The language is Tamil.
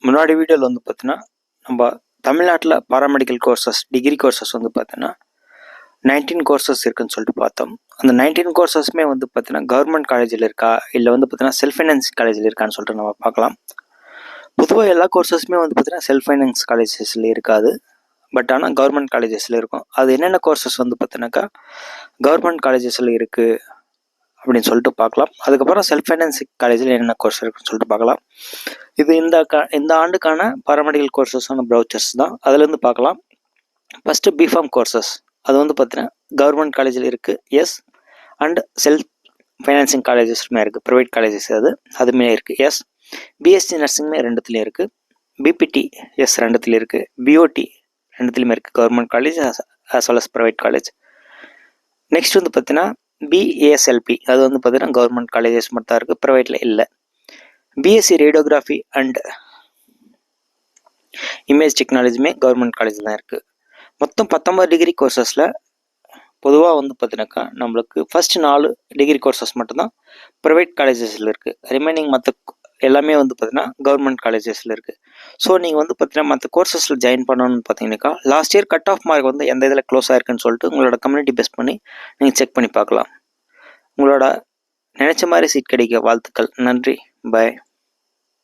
முன்னாடி வீடியோவில் வந்து பார்த்தீங்கன்னா நம்ம தமிழ்நாட்டில் பாராமெடிக்கல் கோர்சஸ் டிகிரி கோர்சஸ் வந்து பார்த்தீங்கன்னா 19 கோர்சஸ் இருக்குன்னு சொல்லிட்டு பார்த்தோம். அந்த 19 கோர்சஸுமே வந்து பார்த்தீங்கன்னா கவர்மெண்ட் காலேஜில் இருக்கா இல்லை வந்து பார்த்தீங்கன்னா செல்ஃப் ஃபைனான்ஸ் காலேஜில் இருக்கான்னு சொல்லிட்டு நம்ம பார்க்கலாம். பொதுவாக எல்லா கோர்சஸுமே வந்து பார்த்தீங்கன்னா செல்ஃப் ஃபைனான்ஸ் காலேஜஸில் இருக்காது, பட் ஆனால் கவர்மெண்ட் காலேஜஸில் இருக்கும். அது என்னென்ன கோர்சஸ் வந்து பார்த்தீங்கன்னாக்கா கவர்மெண்ட் காலேஜஸில் இருக்குது அப்படின்னு சொல்லிட்டு பார்க்கலாம். அதுக்கப்புறம் செல்ஃப் ஃபைனான்ஸ் காலேஜில் என்னென்ன கோர்ஸ் இருக்குன்னு சொல்லிட்டு பார்க்கலாம். இது இந்த ஆண்டுக்கான பாராமெடிக்கல் கோர்சஸான ப்ரௌச்சர்ஸ் தான், அதுலேருந்து பார்க்கலாம். ஃபஸ்ட்டு பிஃபார்ம் கோர்சஸ், அது வந்து பார்த்தீங்கன்னா கவர்மெண்ட் காலேஜில் இருக்குது, எஸ். அண்ட் செல்ஃப் ஃபைனான்சிங் காலேஜஸ்மே இருக்குது, ப்ரைவேட் காலேஜஸ் அதுமே இருக்குது, எஸ். பிஎஸ்சி நர்சிங்மே ரெண்டுத்துலேயும் இருக்குது, பிபிடி எஸ் ரெண்டுத்துலேயும் இருக்குது, பிஓடி ரெண்டுத்துலேயுமே இருக்குது, government college as well as private college. Next வந்து பார்த்தீங்கன்னா பிஏஎஸ்எல்பி, அது வந்து பார்த்தீங்கன்னா கவர்மெண்ட் காலேஜஸ் மட்டும் தான் இருக்குது, ப்ரைவேட்டில் இல்லை. பிஎஸ்சி ரேடியோகிராஃபி அண்ட் இமேஜ் டெக்னாலஜியுமே கவர்மெண்ட் காலேஜ் தான் இருக்குது. மொத்தம் 19 டிகிரி கோர்சஸில் பொதுவாக வந்து பார்த்தீங்கன்னாக்கா நம்மளுக்கு ஃபஸ்ட்டு 4 டிகிரி கோர்சஸ் மட்டும்தான் ப்ரைவேட் காலேஜஸில் இருக்குது. ரிமைனிங் மற்ற எல்லாமே வந்து பார்த்தீங்கன்னா கவர்மெண்ட் காலேஜஸில் இருக்குது. ஸோ நீங்கள் வந்து பார்த்தீங்கன்னா மற்ற கோர்சஸில் ஜாயின் பண்ணணும்னு பார்த்தீங்கன்னாக்கா last year cut off mark வந்து எந்த இதில் க்ளோஸ் ஆயிருக்குன்னு சொல்லிட்டு உங்களோட கம்யூனிட்டி பேஸ் பண்ணி நீங்கள் செக் பண்ணி பார்க்கலாம். உங்களோட நினச்ச மாதிரி சீட் கிடைக்க வாழ்த்துக்கள். நன்றி. பாய்.